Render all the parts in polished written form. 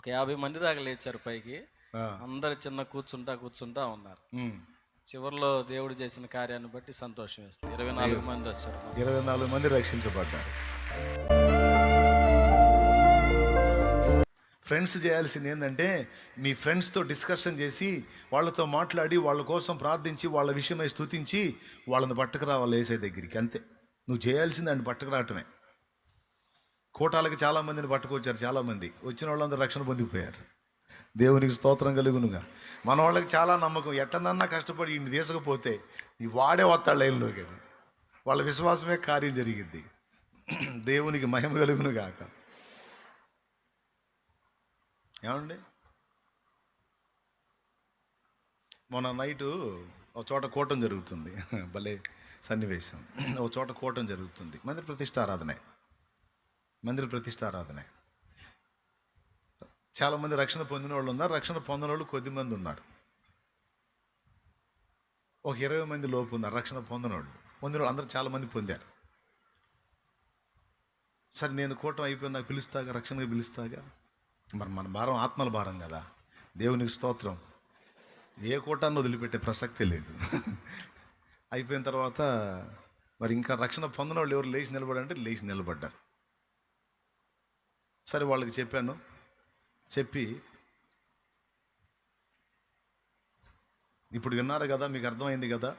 ఒక 50 మంది దాకా లేచారు పైకి. ఆ, అందరు చిన్న కూర్చుంటా ఉన్నారు. ఉమ్. చివరిలో దేవుడు చేసిన కార్యాన్ని బట్టి సంతోషం వేస్తుంది. 24 మంది వచ్చారు. 24 మంది రక్షించబడ్డారు. ఫ్రెండ్స్ చేయాల్సింది ఏంటంటే, మీ ఫ్రెండ్స్తో డిస్కషన్ చేసి, వాళ్ళతో మాట్లాడి, వాళ్ళ కోసం ప్రార్థించి, వాళ్ళ విషయమై స్తుతించి, వాళ్ళని పట్టుకురావాలి యేసయ్య దగ్గరికి. అంతే నువ్వు చేయాల్సింది, దాన్ని పట్టుకురావటమే. కోటాలకి చాలామందిని పట్టుకొచ్చారు. చాలామంది వచ్చిన వాళ్ళందరూ రక్షణ పొందిపోయారు. దేవునికి స్తోత్రం కలుగునుగా. మన వాళ్ళకి చాలా నమ్మకం, ఎట్టనన్నా కష్టపడి ఇన్ని తీసుకపోతే ఈ వాడే వస్తాడు లైన్లోకి. వాళ్ళ విశ్వాసమే కార్యం జరిగిద్ది. దేవునికి మహిమ కలుగును గాక. ఏమండి, మొన్న నైటు ఒక చోట కూటం జరుగుతుంది. భలే సన్నివేశం. ఒక చోట కూటం జరుగుతుంది. మందిర ప్రతిష్టారాధనే. చాలామంది రక్షణ పొందిన వాళ్ళు ఉన్నారు. రక్షణ పొందిన వాళ్ళు కొద్దిమంది ఉన్నారు. ఒక 20 మంది లోపు ఉన్నారు రక్షణ పొందిన వాళ్ళు అందరూ చాలామంది పొందారు. సరే, నేను కూటం అయిపోయి నాకు పిలుస్తాగా, రక్షణగా పిలుస్తాగా. మరి మన భారం ఆత్మల భారం కదా. దేవునికి స్తోత్రం. ఏ కూటాన్ని వదిలిపెట్టే ప్రసక్తే లేదు. అయిపోయిన తర్వాత మరి ఇంకా రక్షణ పొందిన వాళ్ళు ఎవరు లేచి నిలబడంటే లేచి నిలబడ్డారు. సరే, వాళ్ళకి చెప్పి ఇప్పుడు విన్నారు కదా, మీకు అర్థమైంది కదా,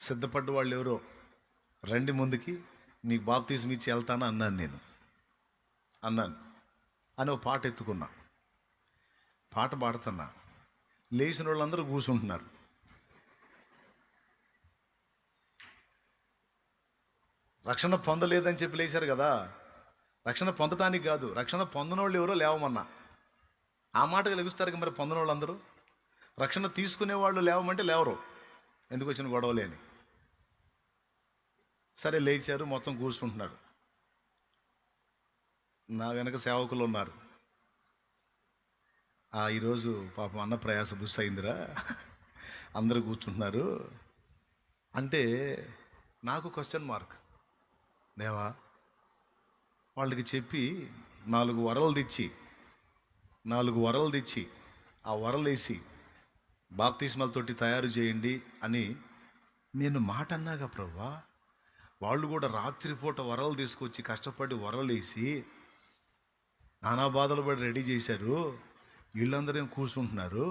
సిద్ధపడ్డ వాళ్ళు ఎవరో రండి ముందుకి, మీకు బాప్తిజం ఇచ్చి వెళ్తాను అన్నాను అని ఒక పాట ఎత్తుకున్నా. పాట పాడుతున్నా. లేచిన వాళ్ళందరూ కూర్చుంటున్నారు. రక్షణ పొందలేదని చెప్పి లేచారు కదా. రక్షణ పొందటానికి కాదు, రక్షణ పొందిన వాళ్ళు ఎవరో లేవమన్నా. ఆ మాటగా లెగుస్తారు. మరి పొందిన వాళ్ళందరూ, రక్షణ తీసుకునే వాళ్ళు లేవమంటే లేవరు. ఎందుకు వచ్చిన గొడవలే అని. సరే, లేచారు, మొత్తం కూర్చుంటున్నారు. నా వెనక సేవకులు ఉన్నారు. ఈరోజు పాపం అన్న ప్రయాస బుస్ అయిందిరా, అందరూ కూర్చుంటున్నారు అంటే నాకు క్వశ్చన్ మార్క్. దేవా, వాళ్ళకి చెప్పి 4 వరలు తెచ్చి ఆ వరలు వేసి బాప్తిస్మాలతోటి తయారు చేయండి అని నేను మాట అన్నాగా ప్రభువా. వాళ్ళు కూడా రాత్రిపూట వరలు తీసుకొచ్చి కష్టపడి వరలు వేసి నానా బాధలు పడి రెడీ చేశారు. వీళ్ళందరూ ఏం కూర్చుంటున్నారు.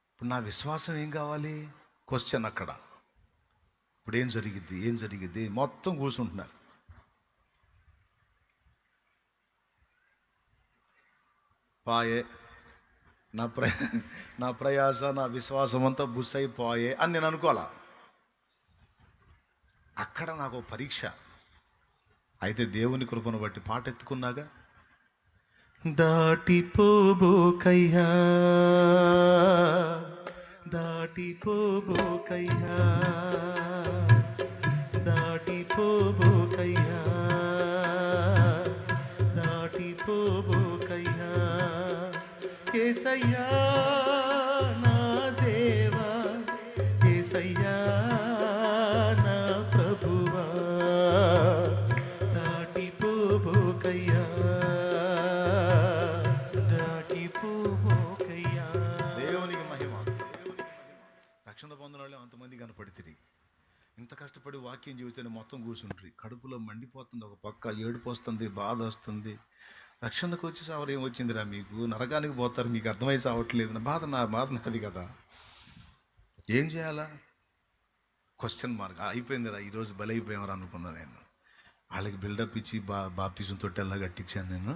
ఇప్పుడు నా విశ్వాసం ఏం కావాలి? క్వశ్చన్ అక్కడ. ఇప్పుడు ఏం జరిగిద్ది? మొత్తం కూర్చుంటున్నారు. పాయే నా ప్రయాస, నా విశ్వాసం అంతా బుస్ అయిపోయే అని నేను అనుకోవాలా. అక్కడ నాకు పరీక్ష. అయితే దేవుని కృపను బట్టి పాట ఎత్తుకున్నాగా, దాటిపోబోకయ్యా దాటిపోబోకయ్యా దాటిపోబోకయ్యా దాటిపోబోకయ్యా యేసయ్యా నా దేవా, యేసయ్యా నా ప్రభువా, దాటిపోబోకయ్యా దాటిపోబోకయ్యా. దేవునికి మహిమ. రక్షణ పొందిన వాళ్ళు అంతమంది కనపడితిరి. ఇంత కష్టపడి వాక్యం జీవితాన్ని మొత్తం కూర్చుంటారు. కడుపులో మండిపోతుంది, ఒక పక్క ఏడుపు వస్తుంది, బాధ వస్తుంది. రక్షణకు వచ్చి సావరు, ఏం వచ్చిందిరా మీకు, నరకానికి పోతారు, మీకు అర్థమై సావట్లేదు. నా బాధ నాది కదా. ఏం చేయాలా? Question mark. అయిపోయిందిరా, ఈరోజు బలైపోయామరా అనుకున్నా నేను. వాళ్ళకి బిల్డప్ ఇచ్చి బాప్తిజం తొట్టెల్లా కట్టించాను నేను.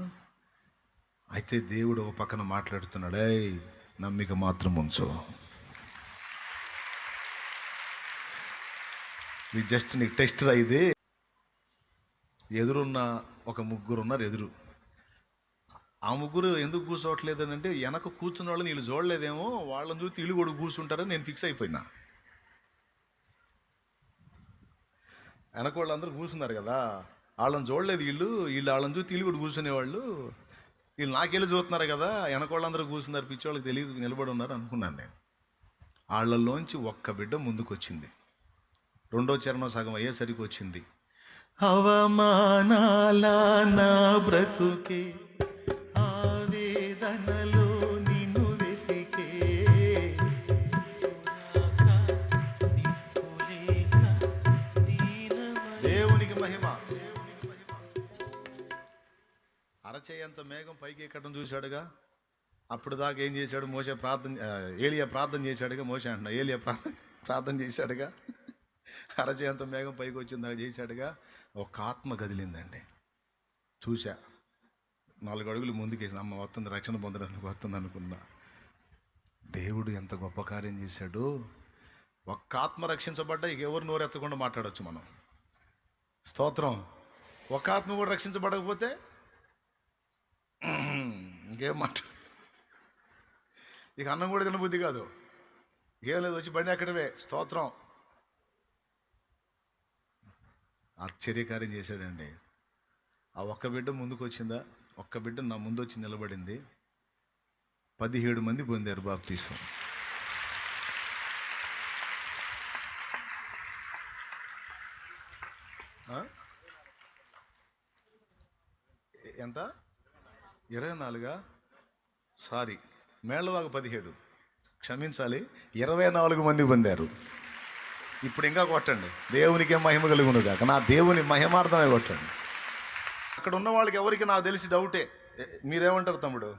అయితే దేవుడు ఒక పక్కన మాట్లాడుతున్నాడు, ఏయ్ నమ్మిక మాత్రం ఉంచు, నీ జస్ట్ నీకు టెస్ట్ రా ఇది. ఎదురున్న ఒక 3 ఉన్నారు ఎదురు. ఆ 3 ఎందుకు కూర్చోవట్లేదు అని అంటే, వెనక కూర్చున్న వాళ్ళని వీళ్ళు చూడలేదేమో, వాళ్ళని చూసి వీళ్ళు కూడా కూర్చుంటారని నేను ఫిక్స్ అయిపోయినా. వెనక వాళ్ళందరూ కూర్చున్నారు కదా, వాళ్ళని చూడలేదు వీళ్ళు వాళ్ళని చూసి వీళ్ళు కూడా కూర్చునేవాళ్ళు. వీళ్ళు నాకెళ్ళి చూస్తున్నారు కదా, వెనక వాళ్ళందరూ కూర్చున్నారు, పిచ్చి వాళ్ళకి తెలియదు నిలబడి ఉన్నారు అనుకున్నాను నేను. వాళ్ళలోంచి ఒక్క బిడ్డ ముందుకు వచ్చింది. 2వ చరణం సగం అయ్యేసరికి వచ్చింది. అవమానాల నా బ్రతుకే వేదనలో నిన్ను వెతికే దేవునికి మహిమ. అరచేయంత మేఘం పైకి ఎక్కడం చూశాడుగా. అప్పుడు దాకా ఏం చేశాడు మోషే? ఏలియా ప్రార్థన చేశాడుగా. మోషే అంటున్నా, ఏలియా ప్రార్థన చేశాడుగా. అరచేయంత మేఘం పైకి వచ్చిందాక చేశాడుగా. ఒక ఆత్మ కదిలిందండి. చూశా, 4 అడుగులు ముందుకేసి అమ్మ వస్తుంది, రక్షణ పొందడానికి వస్తుంది అనుకున్నా. దేవుడు ఎంత గొప్ప కార్యం చేశాడు. ఒక్క ఆత్మ రక్షించబడ్డా ఇక ఎవరు నోరెత్తకుండా మాట్లాడవచ్చు మనం. స్తోత్రం. ఒక ఆత్మ కూడా రక్షించబడకపోతే ఇంకేం మాట్లాడు. ఇక అన్నం కూడా తినబుద్ధి కాదు. ఏం లేదు, వచ్చి బండి ఎక్కడమే. స్తోత్రం. ఆశ్చర్యకార్యం చేశాడండి. ఆ ఒక్క బిడ్డ ముందుకు వచ్చిందా? ఒక్క బిడ్డ నా ముందు వచ్చి నిలబడింది. 17 మంది పొందారు బాప్తీసం. ఎంత? 24? సారీ, మేళ్ళవాగు 17, క్షమించాలి, 24 మంది పొందారు. ఇప్పుడు ఇంకా కొట్టండి. దేవునికే మహిమ కలుగును కాక. నా దేవుని మహిమార్థమే కొట్టండి. అక్కడ ఉన్న వాళ్ళకి ఎవరికి నాకు తెలిసి డౌటే. మీరేమంటారు తమ్ముడు?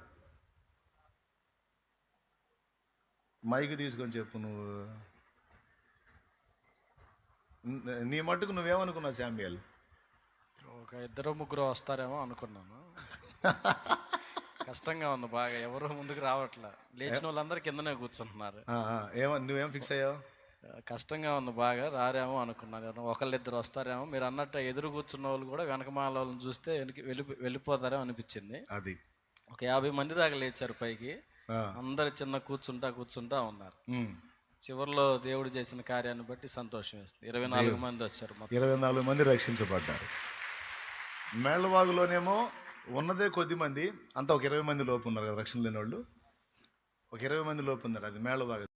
మైక్ తీసుకొని చెప్పు. నువ్వు నీ మట్టుకు నువ్వేమనుకున్నావు శామ్యుయల్? ఒక 2-3 వస్తారేమో అనుకున్నాను. కష్టంగా ఉంది బాగా, ఎవరు ముందుకు రావట్లే. లేచిన వాళ్ళందరూ కిందనే కూర్చుంటున్నారు. నువ్వేం ఫిక్స్ అయ్యావు? కష్టంగా ఉంది బాగా, రారేమో అనుకున్నాను. 1-2 వస్తారేమో. మీరు అన్నట్టు ఎదురు కూర్చున్న వాళ్ళు కూడా వెనకమాల వాళ్ళని చూస్తే వెళ్ళిపోతారేమో అనిపించింది. అది ఒక 50 మంది దాకా లేచారు పైకి. అందరు చిన్న కూర్చుంటా ఉన్నారు. చివరిలో దేవుడు చేసిన కార్యాన్ని బట్టి సంతోషం వేస్తుంది. 24 మంది వచ్చారు. 24 మంది రక్షించబడ్డారు. మేళ్ళవాగులోనేమో ఉన్నదే కొద్ది మంది, అంతా ఒక 20 మంది లోపు ఉన్నారు కదా రక్షణ లేని వాళ్ళు. ఒక 20 మంది లోపు ఉన్నారు. అది మేళ్ళవాగు.